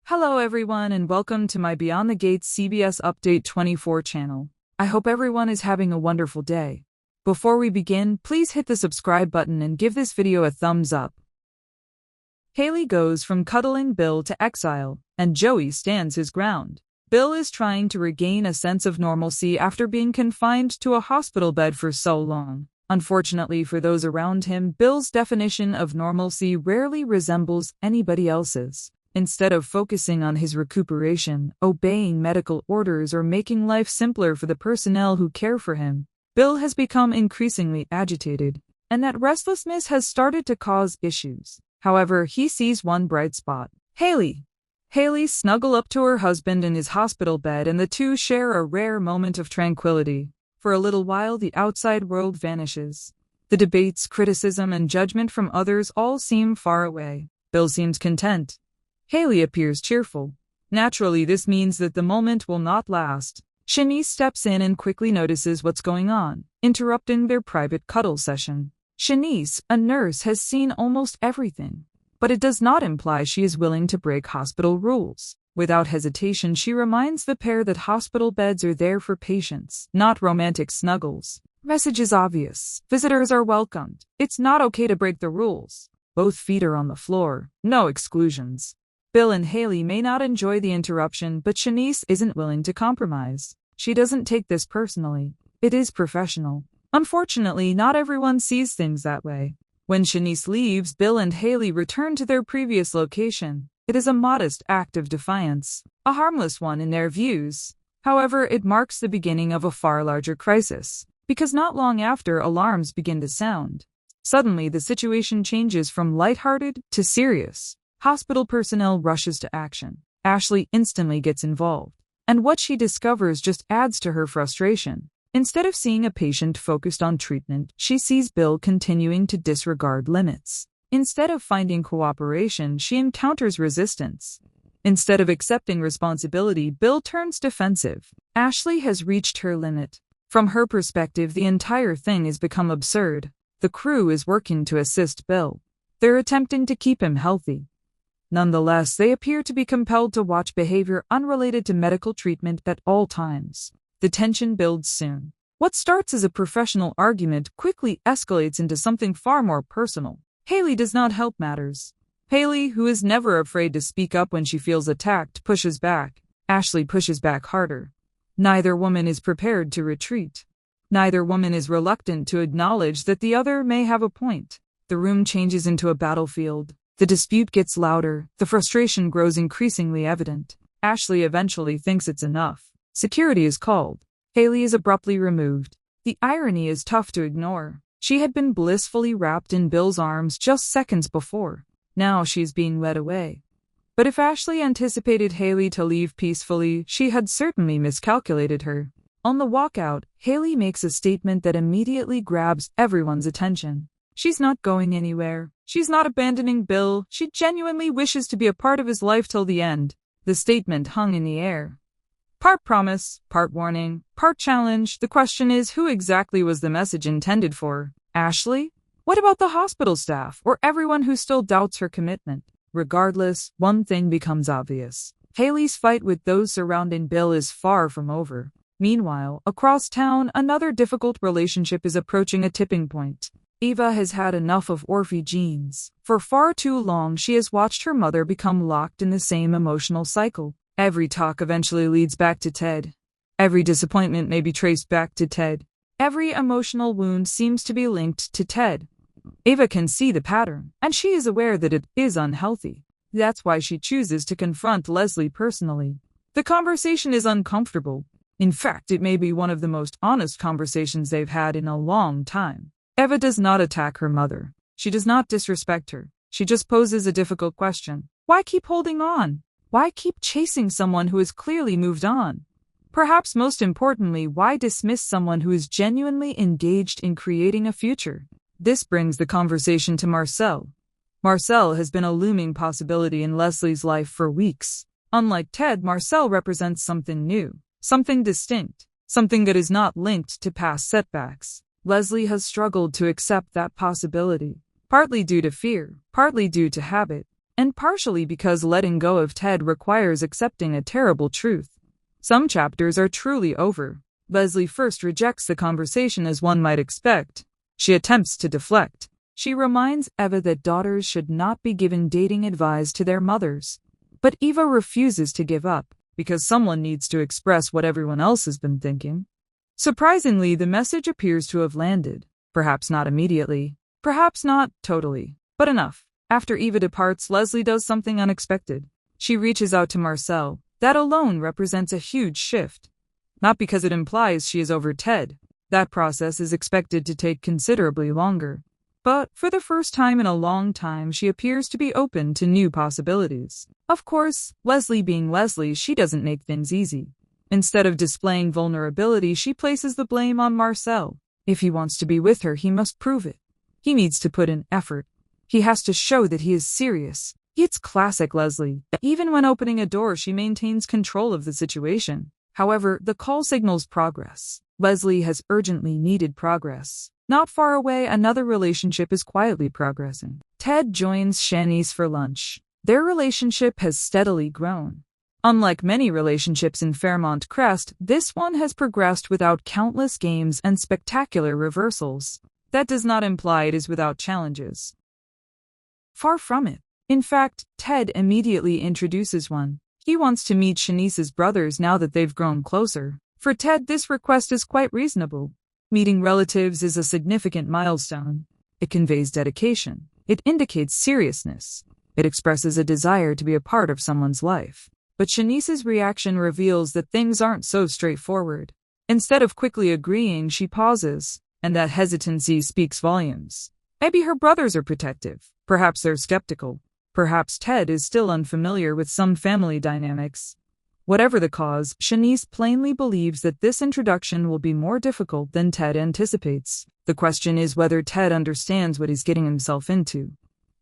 Hello everyone and welcome to my Beyond the Gates CBS Update 24 channel. I hope everyone is having a wonderful day. Before we begin, please hit the subscribe button and give this video a thumbs up. Hayley goes from cuddling Bill to exile, and Joey stands his ground. Bill is trying to regain a sense of normalcy after being confined to a hospital bed for so long. Unfortunately for those around him, Bill's definition of normalcy rarely resembles anybody else's. Instead of focusing on his recuperation, obeying medical orders, or making life simpler for the personnel who care for him, Bill has become increasingly agitated, and that restlessness has started to cause issues. However, he sees one bright spot: Hayley. Hayley snuggles up to her husband in his hospital bed, and the two share a rare moment of tranquility. For a little while, the outside world vanishes. The debates, criticism, and judgment from others all seem far away. Bill seems content. Hayley appears cheerful. Naturally, this means that the moment will not last. Chenise steps in and quickly notices what's going on, interrupting their private cuddle session. Chenise, a nurse, has seen almost everything, but it does not imply she is willing to break hospital rules. Without hesitation, she reminds the pair that hospital beds are there for patients, not romantic snuggles. Message is obvious. Visitors are welcomed. It's not okay to break the rules. Both feet are on the floor. No exclusions. Bill and Hayley may not enjoy the interruption, but Chenise isn't willing to compromise. She doesn't take this personally. It is professional. Unfortunately, not everyone sees things that way. When Chenise leaves, Bill and Hayley return to their previous location. It is a modest act of defiance, a harmless one in their views. However, it marks the beginning of a far larger crisis, because not long after, alarms begin to sound. Suddenly, the situation changes from lighthearted to serious. Hospital personnel rushes to action. Ashley instantly gets involved, and what she discovers just adds to her frustration. Instead of seeing a patient focused on treatment, she sees Bill continuing to disregard limits. Instead of finding cooperation, she encounters resistance. Instead of accepting responsibility, Bill turns defensive. Ashley has reached her limit. From her perspective, the entire thing has become absurd. The crew is working to assist Bill. They're attempting to keep him healthy. Nonetheless, they appear to be compelled to watch behavior unrelated to medical treatment at all times. The tension builds soon. What starts as a professional argument quickly escalates into something far more personal. Hayley does not help matters. Hayley, who is never afraid to speak up when she feels attacked, pushes back. Ashley pushes back harder. Neither woman is prepared to retreat. Neither woman is reluctant to acknowledge that the other may have a point. The room changes into a battlefield. The dispute gets louder, the frustration grows increasingly evident. Ashley eventually thinks it's enough. Security is called. Hayley is abruptly removed. The irony is tough to ignore. She had been blissfully wrapped in Bill's arms just seconds before. Now she's being led away. But if Ashley anticipated Hayley to leave peacefully, she had certainly miscalculated her. On the walkout, Hayley makes a statement that immediately grabs everyone's attention. She's not going anywhere. She's not abandoning Bill. She genuinely wishes to be a part of his life till the end. The statement hung in the air. Part promise, part warning, part challenge. The question is, who exactly was the message intended for? Ashley? What about the hospital staff, or everyone who still doubts her commitment? Regardless, one thing becomes obvious. Hayley's fight with those surrounding Bill is far from over. Meanwhile, across town, another difficult relationship is approaching a tipping point. Eva has had enough of Orphe genes. For far too long, she has watched her mother become locked in the same emotional cycle. Every talk eventually leads back to Ted. Every disappointment may be traced back to Ted. Every emotional wound seems to be linked to Ted. Eva can see the pattern, and she is aware that it is unhealthy. That's why she chooses to confront Leslie personally. The conversation is uncomfortable. In fact, it may be one of the most honest conversations they've had in a long time. Eva does not attack her mother. She does not disrespect her. She just poses a difficult question. Why keep holding on? Why keep chasing someone who has clearly moved on? Perhaps most importantly, why dismiss someone who is genuinely engaged in creating a future? This brings the conversation to Marcel. Marcel has been a looming possibility in Leslie's life for weeks. Unlike Ted, Marcel represents something new, something distinct, something that is not linked to past setbacks. Leslie has struggled to accept that possibility, partly due to fear, partly due to habit. and partially because letting go of Ted requires accepting a terrible truth. Some chapters are truly over. Leslie first rejects the conversation as one might expect. She attempts to deflect. She reminds Eva that daughters should not be given dating advice to their mothers. But Eva refuses to give up, because someone needs to express what everyone else has been thinking. Surprisingly, the message appears to have landed. Perhaps not immediately. Perhaps not totally. But enough. After Eva departs, Leslie does something unexpected. She reaches out to Marcel. That alone represents a huge shift. Not because it implies she is over Ted. That process is expected to take considerably longer. But for the first time in a long time, she appears to be open to new possibilities. Of course, Leslie being Leslie, she doesn't make things easy. Instead of displaying vulnerability, she places the blame on Marcel. If he wants to be with her, he must prove it. He needs to put in effort. He has to show that he is serious. It's classic Leslie. Even when opening a door, she maintains control of the situation. However, the call signals progress. Leslie has urgently needed progress. Not far away, another relationship is quietly progressing. Ted joins Chenise for lunch. Their relationship has steadily grown. Unlike many relationships in Fairmont Crest, this one has progressed without countless games and spectacular reversals. That does not imply it is without challenges. Far from it. In fact, Ted immediately introduces one. He wants to meet Chenise's brothers now that they've grown closer. For Ted, this request is quite reasonable. Meeting relatives is a significant milestone. It conveys dedication. It indicates seriousness. It expresses a desire to be a part of someone's life. But Chenise's reaction reveals that things aren't so straightforward. Instead of quickly agreeing, she pauses, and that hesitancy speaks volumes. Maybe her brothers are protective. Perhaps they're skeptical. Perhaps Ted is still unfamiliar with some family dynamics. Whatever the cause, Chenise plainly believes that this introduction will be more difficult than Ted anticipates. The question is whether Ted understands what he's getting himself into.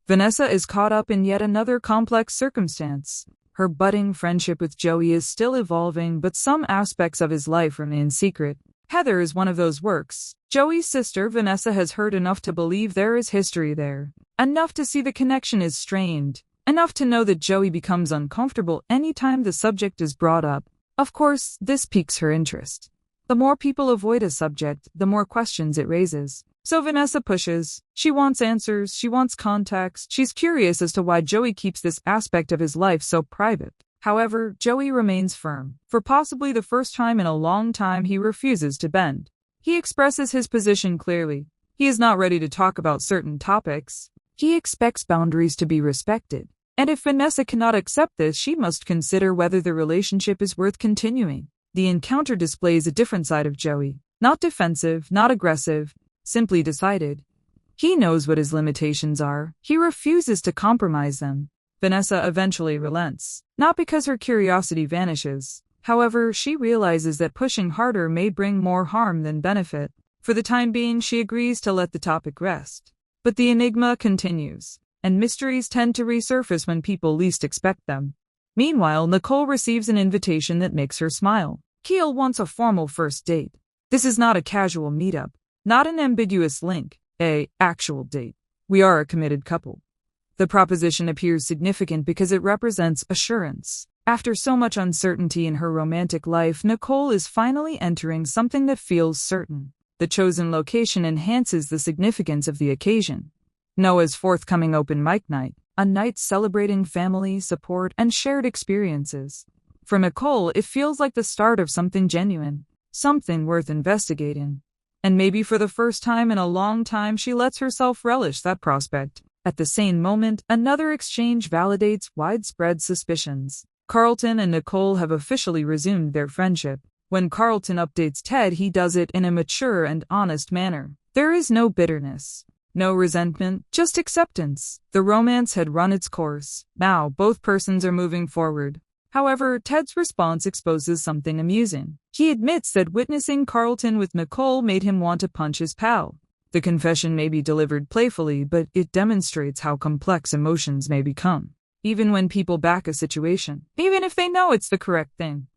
Vanessa is caught up in yet another complex circumstance. Her budding friendship with Joey is still evolving, but some aspects of his life remain secret. Heather is one of those works. Joey's sister, Vanessa, has heard enough to believe there is history there. Enough to see the connection is strained. Enough to know that Joey becomes uncomfortable anytime the subject is brought up. Of course, this piques her interest. The more people avoid a subject, the more questions it raises. So Vanessa pushes. She wants answers, she wants context, she's curious as to why Joey keeps this aspect of his life so private. However, Joey remains firm. For possibly the first time in a long time, he refuses to bend. He expresses his position clearly. He is not ready to talk about certain topics. He expects boundaries to be respected. And if Vanessa cannot accept this, she must consider whether the relationship is worth continuing. The encounter displays a different side of Joey. Not defensive, not aggressive, simply decided. He knows what his limitations are. He refuses to compromise them. Vanessa eventually relents. Not because her curiosity vanishes. However, she realizes that pushing harder may bring more harm than benefit. For the time being, she agrees to let the topic rest. But the enigma continues. And mysteries tend to resurface when people least expect them. Meanwhile, Nicole receives an invitation that makes her smile. Keel wants a formal first date. This is not a casual meetup, not an ambiguous link, an actual date. We are a committed couple. The proposition appears significant because it represents assurance. After so much uncertainty in her romantic life, Nicole is finally entering something that feels certain. The chosen location enhances the significance of the occasion. Noah's forthcoming open mic night, a night celebrating family, support, and shared experiences. For Nicole, it feels like the start of something genuine, something worth investigating. And maybe for the first time in a long time, she lets herself relish that prospect. At the same moment, another exchange validates widespread suspicions. Carlton and Nicole have officially resumed their friendship. When Carlton updates Ted, he does it in a mature and honest manner. There is no bitterness. No resentment, just acceptance. The romance had run its course. Now, both persons are moving forward. However, Ted's response exposes something amusing. He admits that witnessing Carlton with Nicole made him want to punch his pal. The confession may be delivered playfully, but it demonstrates how complex emotions may become. Even when people back a situation, even if they know it's the correct thing.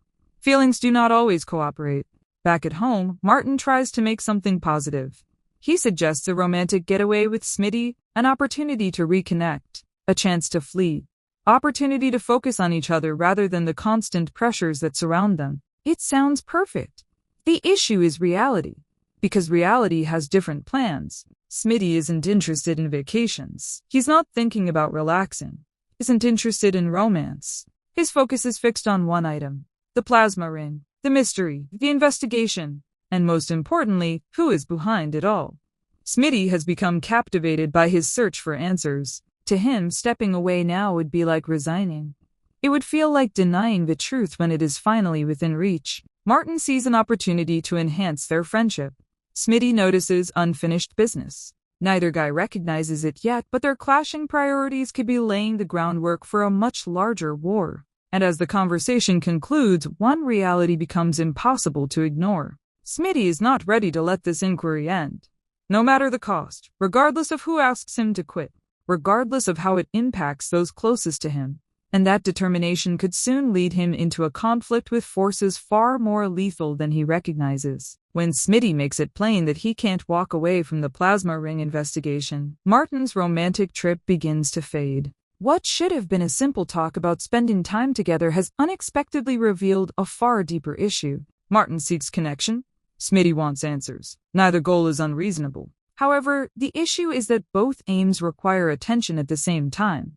Feelings do not always cooperate. Back at home, Martin tries to make something positive. He suggests a romantic getaway with Smitty, an opportunity to reconnect, a chance to flee. opportunity to focus on each other rather than the constant pressures that surround them. It sounds perfect. The issue is reality. Because reality has different plans. Smitty isn't interested in vacations. He's not thinking about relaxing. Isn't interested in romance. His focus is fixed on one item. The plasma ring. The mystery. The investigation. And most importantly, who is behind it all. Smitty has become captivated by his search for answers. To him, stepping away now would be like resigning. It would feel like denying the truth when it is finally within reach. Martin sees an opportunity to enhance their friendship. Smitty notices unfinished business. Neither guy recognizes it yet, but their clashing priorities could be laying the groundwork for a much larger war. And as the conversation concludes, one reality becomes impossible to ignore. Smitty is not ready to let this inquiry end. No matter the cost, regardless of who asks him to quit, regardless of how it impacts those closest to him. And that determination could soon lead him into a conflict with forces far more lethal than he recognizes. When Smitty makes it plain that he can't walk away from the plasma ring investigation, Martin's romantic trip begins to fade. What should have been a simple talk about spending time together has unexpectedly revealed a far deeper issue. Martin seeks connection. Smitty wants answers. Neither goal is unreasonable. However, the issue is that both aims require attention at the same time.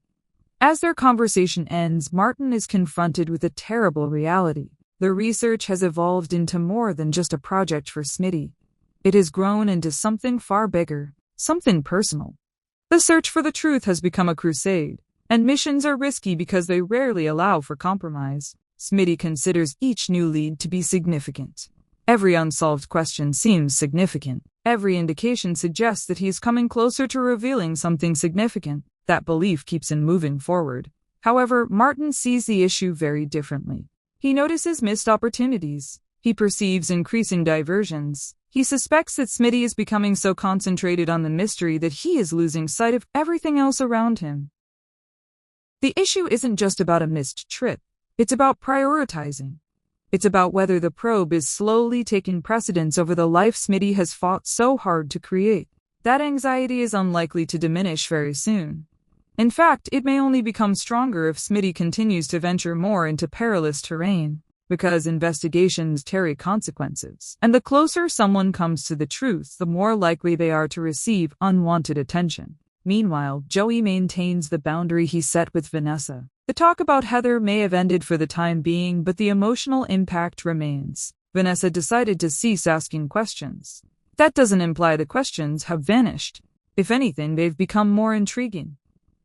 As their conversation ends, Martin is confronted with a terrible reality. The research has evolved into more than just a project for Smitty. It has grown into something far bigger, something personal. The search for the truth has become a crusade, and missions are risky because they rarely allow for compromise. Smitty considers each new lead to be significant. Every unsolved question seems significant. Every indication suggests that he is coming closer to revealing something significant. That belief keeps him moving forward. However, Martin sees the issue very differently. He notices missed opportunities. He perceives increasing diversions. He suspects that Smitty is becoming so concentrated on the mystery that he is losing sight of everything else around him. The issue isn't just about a missed trip. It's about prioritizing. It's about whether the probe is slowly taking precedence over the life Smitty has fought so hard to create. That anxiety is unlikely to diminish very soon. In fact, it may only become stronger if Smitty continues to venture more into perilous terrain, because investigations carry consequences, and the closer someone comes to the truth, the more likely they are to receive unwanted attention. Meanwhile, Joey maintains the boundary he set with Vanessa. The talk about Heather may have ended for the time being, but the emotional impact remains. Vanessa decided to cease asking questions. That doesn't imply the questions have vanished. If anything, they've become more intriguing.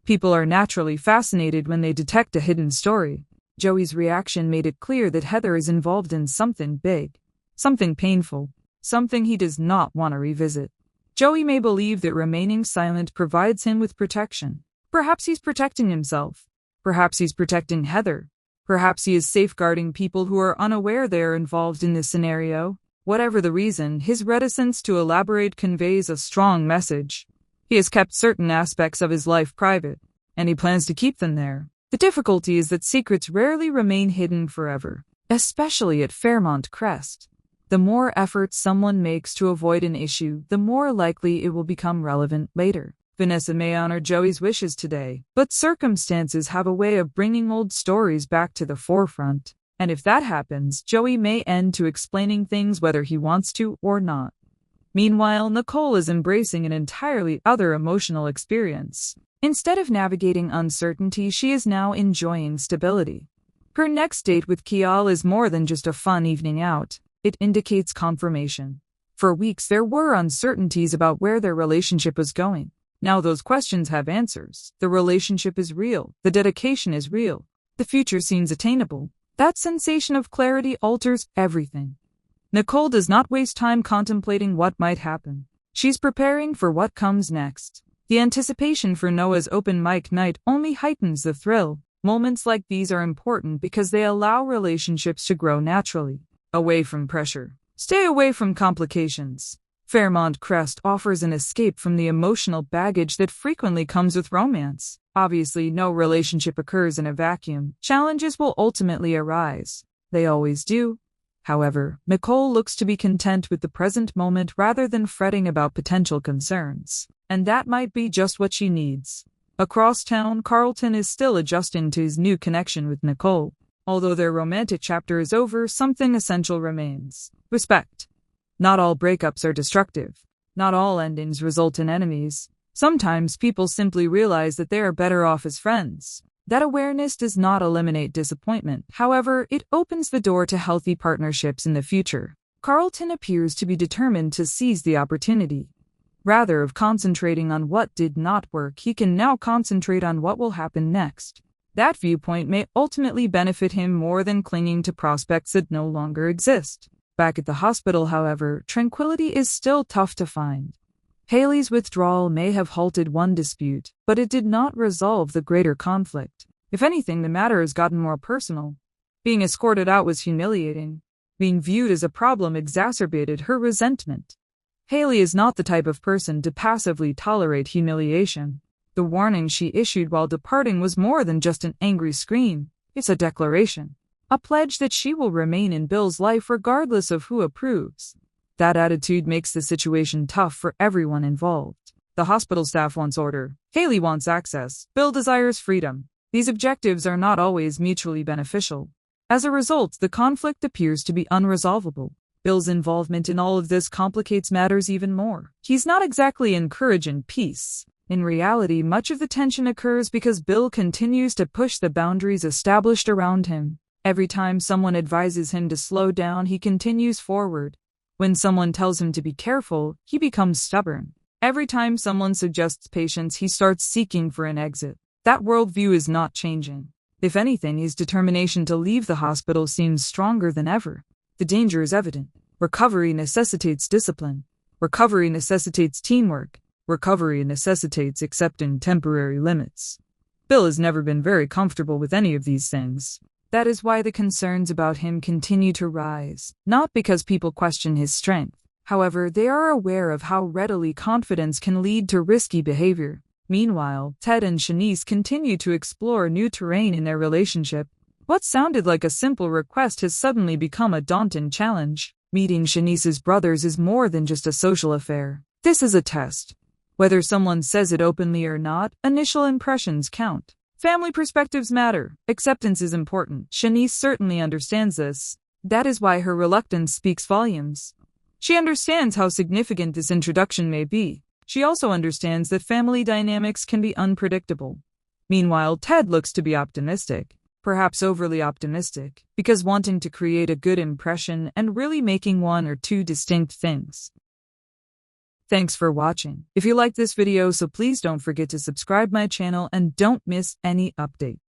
People are naturally fascinated when they detect a hidden story. Joey's reaction made it clear that Heather is involved in something big, something painful, something he does not want to revisit. Joey may believe that remaining silent provides him with protection. Perhaps he's protecting himself. Perhaps he's protecting Heather. Perhaps he is safeguarding people who are unaware they are involved in this scenario. Whatever the reason, his reticence to elaborate conveys a strong message. He has kept certain aspects of his life private, and he plans to keep them there. The difficulty is that secrets rarely remain hidden forever, especially at Fairmont Crest. The more effort someone makes to avoid an issue, the more likely it will become relevant later. Vanessa may honor Joey's wishes today, but circumstances have a way of bringing old stories back to the forefront. And if that happens, Joey may end to explaining things whether he wants to or not. Meanwhile, Nicole is embracing an entirely other emotional experience. Instead of navigating uncertainty, she is now enjoying stability. Her next date with Kial is more than just a fun evening out. It indicates confirmation. For weeks, there were uncertainties about where their relationship was going. Now those questions have answers. The relationship is real. The dedication is real. The future seems attainable. That sensation of clarity alters everything. Nicole does not waste time contemplating what might happen. She's preparing for what comes next. The anticipation for Noah's open mic night only heightens the thrill. Moments like these are important because they allow relationships to grow naturally. Away from pressure. Stay away from complications. Fairmont Crest offers an escape from the emotional baggage that frequently comes with romance. Obviously, no relationship occurs in a vacuum. Challenges will ultimately arise. They always do. However, Nicole looks to be content with the present moment rather than fretting about potential concerns. And that might be just what she needs. Across town, Carlton is still adjusting to his new connection with Nicole. Although their romantic chapter is over, something essential remains: respect. Not all breakups are destructive. Not all endings result in enemies. Sometimes people simply realize that they are better off as friends. That awareness does not eliminate disappointment. However, it opens the door to healthy partnerships in the future. Carlton appears to be determined to seize the opportunity. Rather than concentrating on what did not work, he can now concentrate on what will happen next. That viewpoint may ultimately benefit him more than clinging to prospects that no longer exist. Back at the hospital, however, tranquility is still tough to find. Hayley's withdrawal may have halted one dispute, but it did not resolve the greater conflict. If anything, the matter has gotten more personal. Being escorted out was humiliating. Being viewed as a problem exacerbated her resentment. Hayley is not the type of person to passively tolerate humiliation. The warning she issued while departing was more than just an angry scream. It's a declaration. A pledge that she will remain in Bill's life regardless of who approves. That attitude makes the situation tough for everyone involved. The hospital staff wants order. Hayley wants access. Bill desires freedom. These objectives are not always mutually beneficial. As a result, the conflict appears to be unresolvable. Bill's involvement in all of this complicates matters even more. He's not exactly encouraging peace. In reality, much of the tension occurs because Bill continues to push the boundaries established around him. Every time someone advises him to slow down, he continues forward. When someone tells him to be careful, he becomes stubborn. Every time someone suggests patience, he starts seeking for an exit. That worldview is not changing. If anything, his determination to leave the hospital seems stronger than ever. The danger is evident. Recovery necessitates discipline. Recovery necessitates teamwork. Recovery necessitates accepting temporary limits. Bill has never been very comfortable with any of these things. That is why the concerns about him continue to rise, not because people question his strength. However, they are aware of how readily confidence can lead to risky behavior. Meanwhile, Ted and Chenise continue to explore new terrain in their relationship. What sounded like a simple request has suddenly become a daunting challenge. Meeting Chenise's brothers is more than just a social affair. This is a test. Whether someone says it openly or not, initial impressions count. Family perspectives matter. Acceptance is important. Chenise certainly understands this. That is why her reluctance speaks volumes. She understands how significant this introduction may be. She also understands that family dynamics can be unpredictable. Meanwhile, Ted looks to be optimistic. Perhaps overly optimistic, because wanting to create a good impression and really making one or two distinct things. Thanks for watching. If you liked this video, so please don't forget to subscribe my channel and don't miss any update.